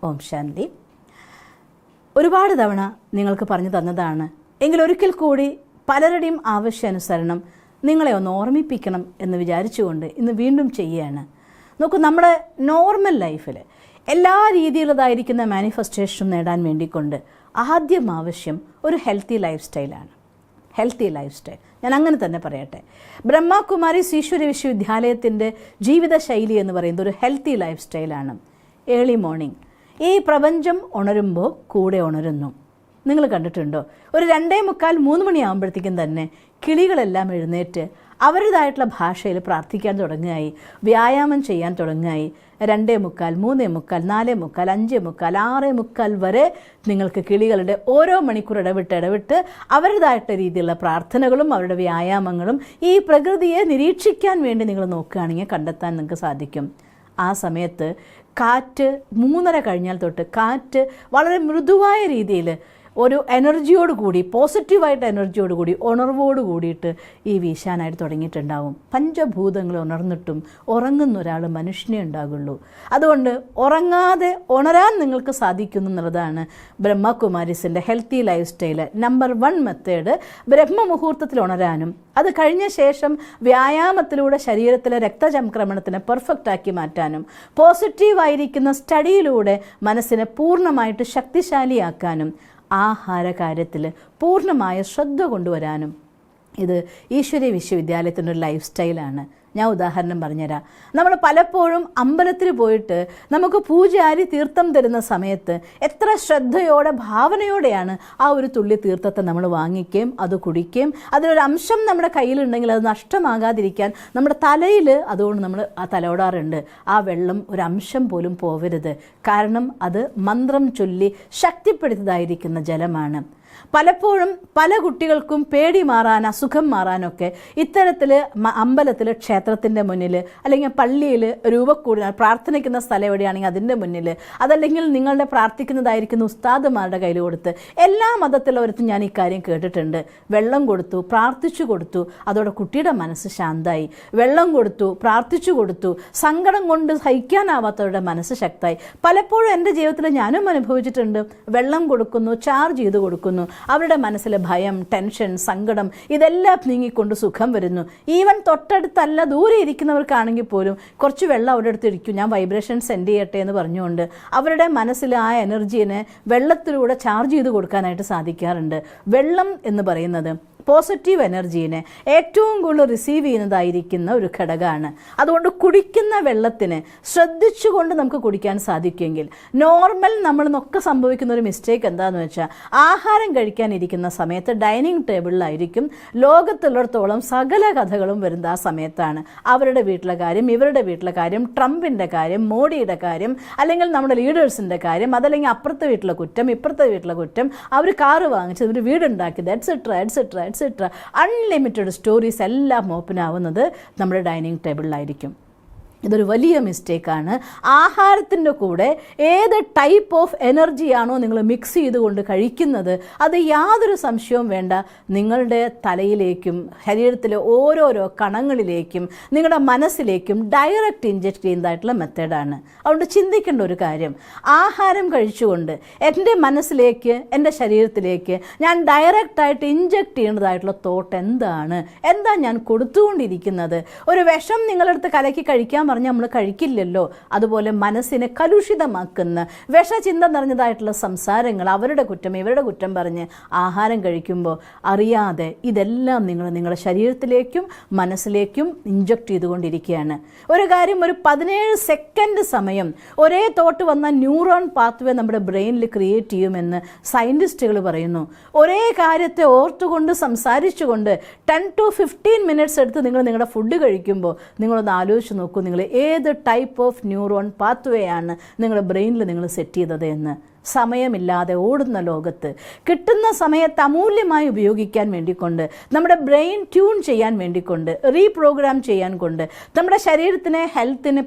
ഓം ശാന്തി. ഒരുപാട് തവണ നിങ്ങൾക്ക് പറഞ്ഞു തന്നതാണ്, എങ്കിലൊരിക്കൽ കൂടി പലരുടെയും ആവശ്യാനുസരണം നിങ്ങളെ ഒന്ന് ഓർമ്മിപ്പിക്കണം എന്ന് വിചാരിച്ചുകൊണ്ട് ഇന്ന് വീണ്ടും ചെയ്യുകയാണ്. നോക്കൂ, നമ്മുടെ നോർമൽ ലൈഫിൽ എല്ലാ രീതിയിലുള്ളതായിരിക്കുന്ന മാനിഫെസ്റ്റേഷനും നേടാൻ വേണ്ടിക്കൊണ്ട് ആദ്യം ആവശ്യം ഒരു ഹെൽത്തി ലൈഫ് സ്റ്റൈലാണ്. ഹെൽത്തി ലൈഫ് സ്റ്റൈൽ, ഞാൻ അങ്ങനെ തന്നെ പറയട്ടെ. ബ്രഹ്മകുമാരി ഈശ്വര വിശ്വവിദ്യാലയത്തിൻ്റെ ജീവിതശൈലി എന്ന് പറയുന്നത് ഒരു ഹെൽത്തി ലൈഫ് സ്റ്റൈലാണ്. ഏർലി മോർണിംഗ്, ഈ പ്രപഞ്ചം ഉണരുമ്പോൾ കൂടെ ഉണരുന്നു. നിങ്ങൾ കണ്ടിട്ടുണ്ടോ? ഒരു 2:45-3 മണിയാകുമ്പോഴത്തേക്കും തന്നെ കിളികളെല്ലാം എഴുന്നേറ്റ് അവരുടേതായിട്ടുള്ള ഭാഷയിൽ പ്രാർത്ഥിക്കാൻ തുടങ്ങുകയായി, വ്യായാമം ചെയ്യാൻ തുടങ്ങുകയായി. 2:45, 3:45, 4:45, 5:45, 6:45 വരെ നിങ്ങൾക്ക് കിളികളുടെ ഓരോ മണിക്കൂർ ഇടവിട്ട് അവരുടേതായിട്ടുള്ള രീതിയിലുള്ള പ്രാർത്ഥനകളും അവരുടെ വ്യായാമങ്ങളും ഈ പ്രകൃതിയെ നിരീക്ഷിക്കാൻ വേണ്ടി നിങ്ങൾ നോക്കുകയാണെങ്കിൽ കണ്ടെത്താൻ നിങ്ങൾക്ക് സാധിക്കും. ആ സമയത്ത് കാറ്റ് 3:30 കഴിഞ്ഞാൽ തൊട്ട് കാറ്റ് വളരെ മൃദുവായ രീതിയിൽ ഒരു എനർജിയോടുകൂടി, പോസിറ്റീവായിട്ട് എനർജിയോടുകൂടി, ഉണർവോട് കൂടിയിട്ട് ഈ വീശാനായിട്ട് തുടങ്ങിയിട്ടുണ്ടാവും. പഞ്ചഭൂതങ്ങൾ ഉണർന്നിട്ടും ഉറങ്ങുന്ന ഒരാൾ മനുഷ്യനെ ഉണ്ടാകുള്ളൂ. അതുകൊണ്ട് ഉറങ്ങാതെ ഉണരാൻ നിങ്ങൾക്ക് സാധിക്കുന്നു എന്നുള്ളതാണ് ബ്രഹ്മകുമാരീസിൻ്റെ healthy lifestyle. Number 1 method ബ്രഹ്മമുഹൂർത്തത്തിൽ ഉണരാനും അത് കഴിഞ്ഞ ശേഷം വ്യായാമത്തിലൂടെ ശരീരത്തിലെ രക്തചംക്രമണത്തിനെ പെർഫെക്റ്റാക്കി മാറ്റാനും പോസിറ്റീവായിരിക്കുന്ന സ്റ്റഡിയിലൂടെ മനസ്സിനെ പൂർണ്ണമായിട്ട് ശക്തിശാലിയാക്കാനും ആഹാര കാര്യത്തിൽ പൂർണ്ണമായ ശ്രദ്ധ കൊണ്ടുവരാനും ഇത് ഈശ്വരീയ വിശ്വവിദ്യാലയത്തിൻ്റെ ഒരു ലൈഫ് സ്റ്റൈലാണ്. ഞാൻ ഉദാഹരണം പറഞ്ഞുതരാം. നമ്മൾ പലപ്പോഴും അമ്പലത്തിൽ പോയിട്ട് നമുക്ക് പൂജാരി തീർത്ഥം തരുന്ന സമയത്ത് എത്ര ശ്രദ്ധയോടെ ഭാവനയോടെയാണ് ആ ഒരു തുള്ളി തീർത്ഥത്തെ നമ്മൾ വാങ്ങിക്കുകയും അത് കുടിക്കുകയും അതിലൊരു അംശം നമ്മുടെ കയ്യിലുണ്ടെങ്കിൽ അത് നഷ്ടമാകാതിരിക്കാൻ നമ്മുടെ തലയിൽ അതുകൊണ്ട് നമ്മൾ ആ തലോടാറുണ്ട്. ആ വെള്ളം ഒരു അംശം പോലും പോവരുത്, കാരണം അത് മന്ത്രം ചൊല്ലി ശക്തിപ്പെടുത്തിയതായിരിക്കുന്ന ജലമാണ്. പലപ്പോഴും പല കുട്ടികൾക്കും പേടി മാറാൻ, അസുഖം മാറാനൊക്കെ ഇത്തരത്തിൽ അമ്പലത്തിൽ, ക്ഷേത്രത്തിൻ്റെ മുന്നിൽ അല്ലെങ്കിൽ പള്ളിയിൽ രൂപക്കൂടിനാൽ പ്രാർത്ഥിക്കുന്ന സ്ഥലം എവിടെയാണെങ്കിൽ അതിൻ്റെ മുന്നിൽ, അതല്ലെങ്കിൽ നിങ്ങളുടെ പ്രാർത്ഥിക്കുന്നതായിരിക്കുന്ന ഉസ്താദുമാരുടെ കയ്യിൽ കൊടുത്ത്, എല്ലാ മതത്തിലുള്ളവർക്കും ഞാൻ ഈ കാര്യം കേട്ടിട്ടുണ്ട്. വെള്ളം കൊടുത്തു, പ്രാർത്ഥിച്ചു കൊടുത്തു, അതോടെ കുട്ടിയുടെ മനസ്സ് ശാന്തായി. വെള്ളം കൊടുത്തു, പ്രാർത്ഥിച്ചു കൊടുത്തു, സങ്കടം കൊണ്ട് സഹിക്കാനാവാത്തവരുടെ മനസ്സ് ശക്തമായി. പലപ്പോഴും എൻ്റെ ജീവിതത്തിൽ ഞാനും അനുഭവിച്ചിട്ടുണ്ട്. വെള്ളം കൊടുക്കുന്നു, ചാർജ് ചെയ്ത് കൊടുക്കുന്നു, അവരുടെ മനസ്സിലെ ഭയം, ടെൻഷൻ, സങ്കടം ഇതെല്ലാം നീങ്ങിക്കൊണ്ട് സുഖം വരുന്നു. ഈവൻ തൊട്ടടുത്തല്ല ദൂരെ ഇരിക്കുന്നവർക്കാണെങ്കിൽ പോലും കുറച്ച് വെള്ളം അവിടെ അടുത്ത് ഇരിക്കും, ഞാൻ വൈബ്രേഷൻ സെൻഡ് ചെയ്യട്ടെ എന്ന് പറഞ്ഞുകൊണ്ട് അവരുടെ മനസ്സിൽ ആ എനർജീനെ വെള്ളത്തിലൂടെ ചാർജ് ചെയ്ത് കൊടുക്കാനായിട്ട് സാധിക്കാറുണ്ട്. വെള്ളം എന്ന് പറയുന്നത് പോസിറ്റീവ് എനർജീനെ ഏറ്റവും കൂടുതൽ റിസീവ് ചെയ്യുന്നതായിരിക്കുന്ന ഒരു ഘടകമാണ്. അതുകൊണ്ട് കുടിക്കുന്ന വെള്ളത്തിന് ശ്രദ്ധിച്ചുകൊണ്ട് നമുക്ക് കുടിക്കാൻ സാധിക്കുമെങ്കിൽ, നോർമൽ നമ്മളിന്നൊക്കെ സംഭവിക്കുന്ന ഒരു മിസ്റ്റേക്ക് എന്താണെന്ന് വെച്ചാൽ, ആഹാരം കഴിക്കാനിരിക്കുന്ന സമയത്ത് ഡൈനിങ് ടേബിളിലായിരിക്കും ലോകത്തുള്ളിടത്തോളം സകല കഥകളും വരുന്നത് ആ സമയത്താണ്. അവരുടെ വീട്ടിലെ കാര്യം, ഇവരുടെ വീട്ടിലെ കാര്യം, ട്രംപിൻ്റെ കാര്യം, മോഡിയുടെ കാര്യം, അല്ലെങ്കിൽ നമ്മുടെ ലീഡേഴ്സിൻ്റെ കാര്യം, അതല്ലെങ്കിൽ അപ്പുറത്തെ വീട്ടിലെ കുറ്റം, ഇപ്പുറത്തെ വീട്ടിലെ കുറ്റം, അവർ കാറ് വാങ്ങിച്ചത്, ഒരു വീടുണ്ടാക്കിയത്, എറ്റ്സെട്ര അൺലിമിറ്റഡ് സ്റ്റോറീസ് എല്ലാം ഓപ്പൺ ആവുന്നത് നമ്മുടെ ഡൈനിങ് ടേബിളിലായിരിക്കും. ഇതൊരു വലിയ മിസ്റ്റേക്കാണ്. ആഹാരത്തിൻ്റെ കൂടെ ഏത് ടൈപ്പ് ഓഫ് എനർജിയാണോ നിങ്ങൾ മിക്സ് ചെയ്തുകൊണ്ട് കഴിക്കുന്നത്, അത് യാതൊരു സംശയവും വേണ്ട നിങ്ങളുടെ തലയിലേക്കും ശരീരത്തിലെ ഓരോരോ കണങ്ങളിലേക്കും നിങ്ങളുടെ മനസ്സിലേക്കും ഡയറക്റ്റ് ഇൻജെക്ട് ചെയ്യുന്നതായിട്ടുള്ള മെത്തേഡാണ്. അതുകൊണ്ട് ചിന്തിക്കേണ്ട ഒരു കാര്യം, ആഹാരം കഴിച്ചുകൊണ്ട് എൻ്റെ മനസ്സിലേക്ക്, എൻ്റെ ശരീരത്തിലേക്ക് ഞാൻ ഡയറക്റ്റായിട്ട് ഇൻജെക്ട് ചെയ്യേണ്ടതായിട്ടുള്ള തോട്ട് എന്താ ഞാൻ കൊടുത്തുകൊണ്ടിരിക്കുന്നത്. ഒരു വിഷം നിങ്ങളടുത്ത് കലക്കി കഴിക്കാൻ പറഞ്ഞാൽ നമ്മൾ കഴിക്കില്ലല്ലോ. അതുപോലെ മനസ്സിനെ കലുഷിതമാക്കുന്ന വിഷചിന്ത നിറഞ്ഞതായിട്ടുള്ള സംസാരങ്ങൾ, അവരുടെ കുറ്റം ഇവരുടെ കുറ്റം പറഞ്ഞ് ആഹാരം കഴിക്കുമ്പോൾ അറിയാതെ ഇതെല്ലാം നിങ്ങളുടെ ശരീരത്തിലേക്കും മനസ്സിലേക്കും ഇൻജക്റ്റ് ചെയ്തുകൊണ്ടിരിക്കുകയാണ്. ഒരു കാര്യം, ഒരു 17 സെക്കൻഡ് സമയം ഒരേ തോട്ട് വന്ന ന്യൂറോൺ പാത്വേ നമ്മുടെ ബ്രെയിനിൽ ക്രിയേറ്റ് ചെയ്യുമെന്ന് സയൻറ്റിസ്റ്റുകൾ പറയുന്നു. ഒരേ കാര്യത്തെ ഓർത്തുകൊണ്ട് സംസാരിച്ചുകൊണ്ട് 10 to 15 മിനിറ്റ്സ് എടുത്ത് നിങ്ങളുടെ ഫുഡ് കഴിക്കുമ്പോൾ നിങ്ങളൊന്ന് ആലോചിച്ച് നോക്കൂ, നിങ്ങൾ ഏത് ടൈപ്പ് ഓഫ് ന്യൂറോൺ പാത്വേ ആണ് നിങ്ങളുടെ ബ്രെയിനിൽ നിങ്ങൾ സെറ്റ് ചെയ്തത് എന്ന്. സമയമില്ലാതെ ഓടുന്ന ലോകത്ത് കിട്ടുന്ന സമയത്ത് അമൂല്യമായി ഉപയോഗിക്കാൻ വേണ്ടിക്കൊണ്ട്, നമ്മുടെ ബ്രെയിൻ ട്യൂൺ ചെയ്യാൻ വേണ്ടിക്കൊണ്ട്, റീപ്രോഗ്രാം ചെയ്യാൻ കൊണ്ട്, നമ്മുടെ ശരീരത്തിന് ഹെൽത്തിന്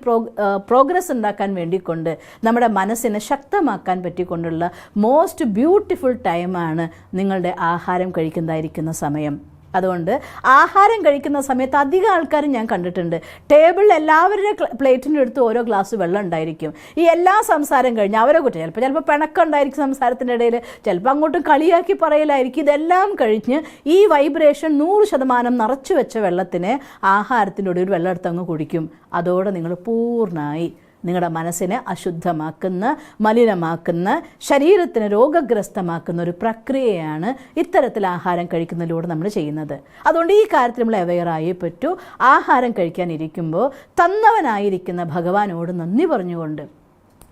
പ്രോഗ്രസ് ഉണ്ടാക്കാൻ വേണ്ടിക്കൊണ്ട്, നമ്മുടെ മനസ്സിനെ ശക്തമാക്കാൻ പറ്റിക്കൊണ്ടുള്ള മോസ്റ്റ് ബ്യൂട്ടിഫുൾ ടൈമാണ് നിങ്ങളുടെ ആഹാരം കഴിക്കുന്നതായിരിക്കുന്ന സമയം. അതുകൊണ്ട് ആഹാരം കഴിക്കുന്ന സമയത്ത് അധികം ആൾക്കാരും ഞാൻ കണ്ടിട്ടുണ്ട്, ടേബിളിൽ എല്ലാവരുടെ പ്ലേറ്റിൻ്റെ അടുത്ത് ഓരോ ഗ്ലാസ് വെള്ളം ഉണ്ടായിരിക്കും. ഈ എല്ലാ സംസാരം കഴിഞ്ഞ് അവരെ കുറ്റം, ചിലപ്പോൾ പിണക്കം ഉണ്ടായിരിക്കും സംസാരത്തിൻ്റെ ഇടയിൽ, ചിലപ്പോൾ അങ്ങോട്ടും കളിയാക്കി പറയലായിരിക്കും. ഇതെല്ലാം കഴിഞ്ഞ് ഈ വൈബ്രേഷൻ 100% നിറച്ചു വെച്ച വെള്ളത്തിന് ആഹാരത്തിൻ്റെ കൂടെ ഒരു വെള്ളം എടുത്ത് അങ്ങ് കുടിക്കും. അതോടെ നിങ്ങൾ പൂർണ്ണമായി നിങ്ങളുടെ മനസ്സിനെ അശുദ്ധമാക്കുന്ന, മലിനമാക്കുന്ന, ശരീരത്തിന് രോഗഗ്രസ്തമാക്കുന്ന ഒരു പ്രക്രിയയാണ് ഇത്തരത്തിൽ ആഹാരം കഴിക്കുന്നതിലൂടെ നമ്മൾ ചെയ്യുന്നത്. അതുകൊണ്ട് ഈ കാര്യത്തിൽ നമ്മൾ അവെയറായേ പറ്റൂ. ആഹാരം കഴിക്കാനിരിക്കുമ്പോൾ തന്നവനായിരിക്കുന്ന ഭഗവാനോട് നന്ദി പറഞ്ഞുകൊണ്ട്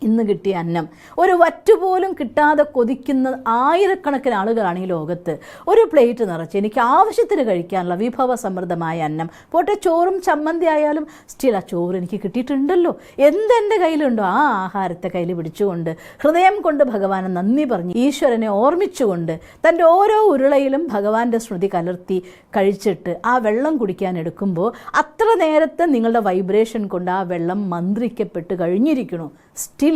ഇന്ന് കിട്ടിയ അന്നം, ഒരു വറ്റുപോലും കിട്ടാതെ കൊതിക്കുന്ന ആയിരക്കണക്കിന് ആളുകളാണ് ഈ ലോകത്ത്. ഒരു പ്ലേറ്റ് നിറച്ച് എനിക്ക് ആവശ്യത്തിന് കഴിക്കാനുള്ള വിഭവസമൃദ്ധമായ അന്നം, പോട്ടെ ചോറും ചമ്മന്തി ആയാലും സ്റ്റിൽ ആ ചോറ് എനിക്ക് കിട്ടിയിട്ടുണ്ടല്ലോ, എന്തെൻ്റെ കയ്യിലുണ്ടോ ആ ആഹാരത്തെ കയ്യിൽ പിടിച്ചുകൊണ്ട് ഹൃദയം കൊണ്ട് ഭഗവാനെ നന്ദി പറഞ്ഞ് ഈശ്വരനെ ഓർമ്മിച്ചുകൊണ്ട് തൻ്റെ ഓരോ ഉരുളയിലും ഭഗവാന്റെ സ്മൃതി കലർത്തി കഴിച്ചിട്ട് ആ വെള്ളം കുടിക്കാൻ എടുക്കുമ്പോൾ അത്ര നേരത്തെ നിങ്ങളുടെ വൈബ്രേഷൻ കൊണ്ട് ആ വെള്ളം മന്ത്രിക്കപ്പെട്ട് കഴിഞ്ഞിരിക്കണു. സ്റ്റിൽ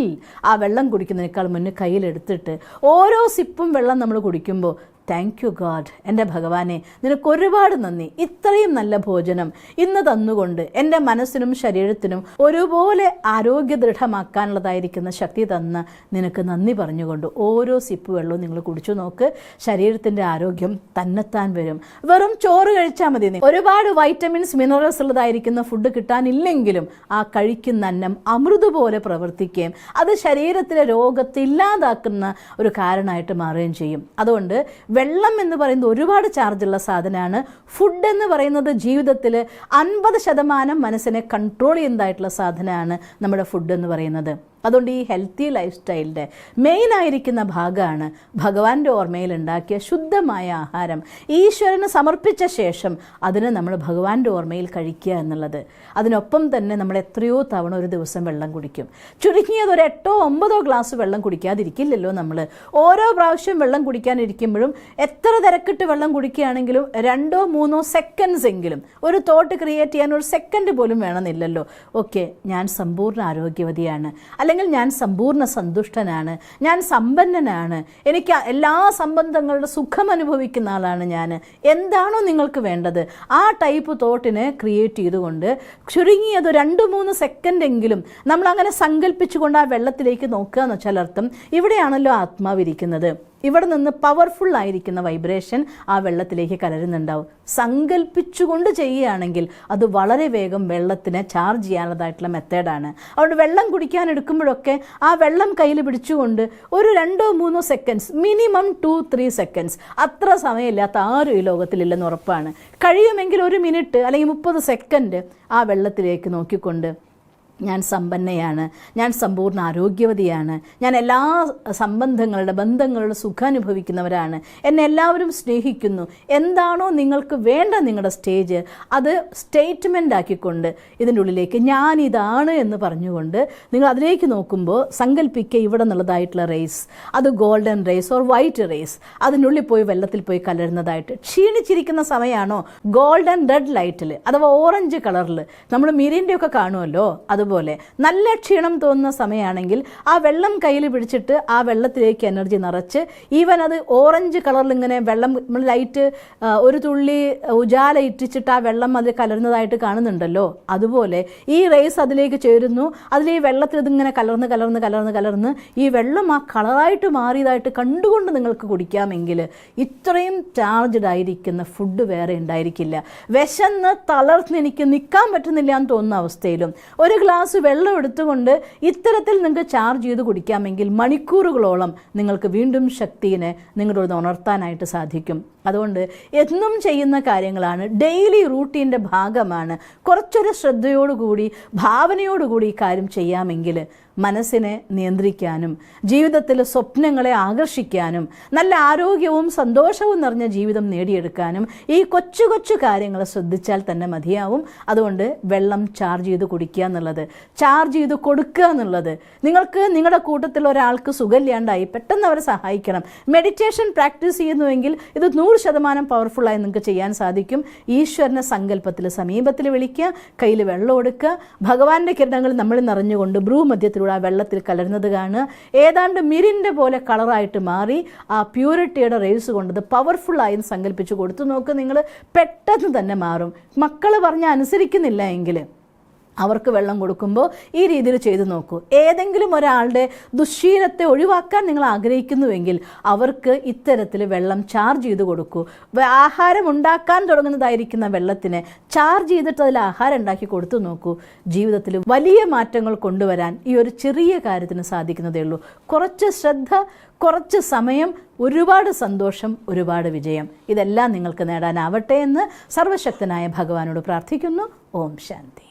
ആ വെള്ളം കുടിക്കുന്നതിനേക്കാൾ മുന്നേ കയ്യിലെടുത്തിട്ട് ഓരോ സിപ്പും വെള്ളം നമ്മൾ കുടിക്കുമ്പോൾ താങ്ക് യു ഗാഡ്, എൻ്റെ ഭഗവാനെ നിനക്ക് ഒരുപാട് നന്ദി, ഇത്രയും നല്ല ഭോജനം ഇന്ന് തന്നുകൊണ്ട് എൻ്റെ മനസ്സിനും ശരീരത്തിനും ഒരുപോലെ ആരോഗ്യദൃഢമാക്കാനുള്ളതായിരിക്കുന്ന ശക്തി തന്ന നിനക്ക് നന്ദി പറഞ്ഞുകൊണ്ട് ഓരോ സിപ്പ് വെള്ളവും നിങ്ങൾ കുടിച്ചു നോക്ക്. ശരീരത്തിൻ്റെ ആരോഗ്യം തന്നെത്താൻ വരും. വെറും ചോറ് കഴിച്ചാൽ മതി. ഒരുപാട് വൈറ്റമിൻസ്, മിനറൽസ് ഉള്ളതായിരിക്കുന്ന ഫുഡ് കിട്ടാനില്ലെങ്കിലും ആ കഴിക്കുന്ന അന്നം അമൃത് പോലെ പ്രവർത്തിക്കുകയും അത് ശരീരത്തിലെ രോഗത്തെ ഇല്ലാതാക്കുന്ന ഒരു കാരണമായിട്ട് മാറുകയും ചെയ്യും. അതുകൊണ്ട് വെള്ളം എന്ന് പറയുന്നത് ഒരുപാട് ചാർജുള്ള സാധനമാണ്. ഫുഡ് എന്ന് പറയുന്നത് ജീവിതത്തിൽ 50% മനസ്സിനെ കൺട്രോൾ ചെയ്യുന്നതായിട്ടുള്ള സാധനമാണ് നമ്മുടെ ഫുഡ് എന്ന് പറയുന്നത്. അതുകൊണ്ട് ഈ ഹെൽത്തി ലൈഫ് സ്റ്റൈലിൻ്റെ മെയിനായിരിക്കുന്ന ഭാഗമാണ് ഭഗവാന്റെ ഓർമ്മയിൽ ഉണ്ടാക്കിയ ശുദ്ധമായ ആഹാരം ഈശ്വരന് സമർപ്പിച്ച ശേഷം അതിനെ നമ്മൾ ഭഗവാന്റെ ഓർമ്മയിൽ കഴിക്കുക എന്നുള്ളത്. അതിനൊപ്പം തന്നെ നമ്മൾ എത്രയോ തവണ ഒരു ദിവസം വെള്ളം കുടിക്കും. ചുരുങ്ങിയത് ഒരു 8-9 ഗ്ലാസ് വെള്ളം കുടിക്കാതിരിക്കില്ലല്ലോ നമ്മൾ. ഓരോ പ്രാവശ്യം വെള്ളം കുടിക്കാനിരിക്കുമ്പോഴും എത്ര തിരക്കിട്ട് വെള്ളം കുടിക്കുകയാണെങ്കിലും 2-3 സെക്കൻഡ്സ് എങ്കിലും ഒരു തോട്ട് ക്രിയേറ്റ് ചെയ്യാൻ ഒരു സെക്കൻഡ് പോലും വേണമെന്നില്ലല്ലോ. ഓക്കെ, ഞാൻ സമ്പൂർണ്ണ ആരോഗ്യവതിയാണ്, അല്ലെങ്കിൽ ഞാൻ സമ്പൂർണ്ണ സന്തുഷ്ടനാണ്, ഞാൻ സമ്പന്നനാണ്, എനിക്ക് എല്ലാ സംബന്ധങ്ങളുടെ സുഖം അനുഭവിക്കുന്ന ആളാണ് ഞാൻ, എന്താണോ നിങ്ങൾക്ക് വേണ്ടത് ആ ടൈപ്പ് തോട്ടിനെ ക്രിയേറ്റ് ചെയ്തുകൊണ്ട് ചുരുങ്ങിയത് 2-3 സെക്കൻഡെങ്കിലും നമ്മളങ്ങനെ സങ്കല്പിച്ചുകൊണ്ട് ആ വെള്ളത്തിലേക്ക് നോക്കുക എന്ന് വെച്ചാൽ അർത്ഥം ഇവിടെയാണല്ലോ ആത്മാവിരിക്കുന്നത്. ഇവിടെ നിന്ന് പവർഫുൾ ആയിരിക്കുന്ന വൈബ്രേഷൻ ആ വെള്ളത്തിലേക്ക് കലരുന്നുണ്ടാവും. സങ്കല്പിച്ചുകൊണ്ട് ചെയ്യുകയാണെങ്കിൽ അത് വളരെ വേഗം വെള്ളത്തിനെ ചാർജ് ചെയ്യാനുള്ളതായിട്ടുള്ള മെത്തേഡാണ്. അതുകൊണ്ട് വെള്ളം കുടിക്കാൻ എടുക്കുമ്പോഴൊക്കെ ആ വെള്ളം കയ്യിൽ പിടിച്ചുകൊണ്ട് ഒരു 2-3 സെക്കൻഡ്സ്, മിനിമം 2-3 സെക്കൻഡ്സ്, അത്ര സമയമില്ലാത്ത ആരും ഈ ലോകത്തിലില്ലെന്ന് ഉറപ്പാണ്. കഴിയുമെങ്കിൽ 1 മിനിറ്റ് അല്ലെങ്കിൽ 30 സെക്കൻഡ് ആ വെള്ളത്തിലേക്ക് നോക്കിക്കൊണ്ട് ഞാൻ സമ്പന്നയാണ്, ഞാൻ സമ്പൂർണ്ണ ആരോഗ്യവതിയാണ്, ഞാൻ എല്ലാ ബന്ധങ്ങളുടെ സുഖം അനുഭവിക്കുന്നവരാണ്, എന്നെ എല്ലാവരും സ്നേഹിക്കുന്നു, എന്താണോ നിങ്ങൾക്ക് വേണ്ട നിങ്ങളുടെ സ്റ്റേജ് അത് സ്റ്റേറ്റ്മെൻ്റ് ആക്കിക്കൊണ്ട് ഇതിൻ്റെ ഉള്ളിലേക്ക് ഞാനിതാണ് എന്ന് പറഞ്ഞുകൊണ്ട് നിങ്ങൾ അതിലേക്ക് നോക്കുമ്പോൾ സങ്കല്പിക്കുക ഇവിടെ നിന്നുള്ളതായിട്ടുള്ള റേസ്, അത് golden rays or white rays, അതിനുള്ളിൽ പോയി വെള്ളത്തിൽ പോയി കലരുന്നതായിട്ട്. ക്ഷീണിച്ചിരിക്കുന്ന സമയമാണോ ഗോൾഡൻ റെഡ് ലൈറ്റിൽ അഥവാ ഓറഞ്ച് കളറിൽ നമ്മൾ മിരിൻ്റെയൊക്കെ കാണുമല്ലോ, അതുപോലെ നല്ല ക്ഷീണം തോന്നുന്ന സമയമാണെങ്കിൽ ആ വെള്ളം കയ്യിൽ പിടിച്ചിട്ട് ആ വെള്ളത്തിലേക്ക് എനർജി നിറച്ച് ഈവൻ അത് ഓറഞ്ച് കളറിൽ ഇങ്ങനെ വെള്ളം ലൈറ്റ് ഒരു തുള്ളി ഉജാല ഇറ്റിച്ചിട്ട് ആ വെള്ളം അതിൽ കലർന്നതായിട്ട് കാണുന്നുണ്ടല്ലോ, അതുപോലെ ഈ റേസ് അതിലേക്ക് ചേരുന്നു. അതിൽ ഈ വെള്ളത്തിൽ ഇതിങ്ങനെ കലർന്ന് ഈ വെള്ളം ആ കളറായിട്ട് മാറിയതായിട്ട് കണ്ടുകൊണ്ട് നിങ്ങൾക്ക് കുടിക്കാമെങ്കിൽ ഇത്രയും ചാർജ്ഡ് ആയിരിക്കുന്ന ഫുഡ് വേറെ ഉണ്ടായിരിക്കില്ല. വിശന്ന് തളർന്ന് എനിക്ക് നിൽക്കാൻ പറ്റുന്നില്ല എന്ന് തോന്നുന്ന അവസ്ഥയിലും ഒരു ഗ്ലാസ് വെള്ളം എടുത്തുകൊണ്ട് ഇത്തരത്തിൽ നിങ്ങൾക്ക് ചാർജ് ചെയ്ത് കുടിക്കാമെങ്കിൽ മണിക്കൂറുകളോളം നിങ്ങൾക്ക് വീണ്ടും ശക്തിയെ നിങ്ങളോട് ഉണർത്താനായിട്ട് സാധിക്കും. അതുകൊണ്ട് എന്നും ചെയ്യുന്ന കാര്യങ്ങളാണ്, ഡെയിലി റൂട്ടീൻ്റെ ഭാഗമാണ്. കുറച്ചൊരു ശ്രദ്ധയോടുകൂടി ഭാവനയോടുകൂടി ഈ കാര്യം ചെയ്യാമെങ്കിൽ മനസ്സിനെ നിയന്ത്രിക്കാനും ജീവിതത്തിൽ സ്വപ്നങ്ങളെ ആകർഷിക്കാനും നല്ല ആരോഗ്യവും സന്തോഷവും നിറഞ്ഞ ജീവിതം നേടിയെടുക്കാനും ഈ കൊച്ചു കൊച്ചു കാര്യങ്ങൾ ശ്രദ്ധിച്ചാൽ തന്നെ മതിയാവും. അതുകൊണ്ട് വെള്ളം ചാർജ് ചെയ്ത് കുടിക്കുക എന്നുള്ളത്, ചാർജ് ചെയ്ത് കൊടുക്കുക എന്നുള്ളത്, നിങ്ങൾക്ക് നിങ്ങളുടെ കൂട്ടത്തിൽ ഒരാൾക്ക് സുഖമില്ലാണ്ടായി പെട്ടെന്ന് അവരെ സഹായിക്കണം. മെഡിറ്റേഷൻ പ്രാക്ടീസ് ചെയ്യുന്നുവെങ്കിൽ ഇത് 100% പവർഫുള്ളായി നിങ്ങൾക്ക് ചെയ്യാൻ സാധിക്കും. ഈശ്വരനെ സങ്കല്പത്തിൽ സമീപത്തിൽ വിളിക്കുക, കയ്യിൽ വെള്ളം കൊടുക്കുക, ഭഗവാന്റെ കിരണങ്ങൾ നമ്മൾ നിറഞ്ഞുകൊണ്ട് ഭ്രൂമധ്യത്തിൽ മാധ്യമത്തിലൂടെ ആ വെള്ളത്തിൽ കലരുന്നത് കാണുക. ഏതാണ്ട് മിരിൻ്റെ പോലെ കളറായിട്ട് മാറി ആ പ്യൂരിറ്റിയുടെ റേസ് കൊണ്ടത് പവർഫുള്ളായി സങ്കല്പിച്ച് കൊടുത്തു നോക്ക്. നിങ്ങൾ പെട്ടെന്ന് തന്നെ മാറും. മക്കൾ പറഞ്ഞാൽ അനുസരിക്കുന്നില്ല എങ്കിൽ അവർക്ക് വെള്ളം കൊടുക്കുമ്പോൾ ഈ രീതിയിൽ ചെയ്തു നോക്കൂ. ഏതെങ്കിലും ഒരാളുടെ ദുശ്ശീലത്തെ ഒഴിവാക്കാൻ നിങ്ങൾ ആഗ്രഹിക്കുന്നുവെങ്കിൽ അവർക്ക് ഇത്തരത്തിൽ വെള്ളം ചാർജ് ചെയ്ത് കൊടുക്കൂ. ആഹാരം ഉണ്ടാക്കാൻ തുടങ്ങുന്നതായിരിക്കുന്ന വെള്ളത്തിന് ചാർജ് ചെയ്തിട്ട് അതിൽ ആഹാരം ഉണ്ടാക്കി കൊടുത്തു നോക്കൂ. ജീവിതത്തിൽ വലിയ മാറ്റങ്ങൾ കൊണ്ടുവരാൻ ഈ ഒരു ചെറിയ കാര്യത്തിന് സാധിക്കുന്നതേ ഉള്ളൂ. കുറച്ച് ശ്രദ്ധ, കുറച്ച് സമയം, ഒരുപാട് സന്തോഷം, ഒരുപാട് വിജയം, ഇതെല്ലാം നിങ്ങൾക്ക് നേടാനാവട്ടെ എന്ന് സർവശക്തനായ ഭഗവാനോട് പ്രാർത്ഥിക്കുന്നു. ഓം ശാന്തി.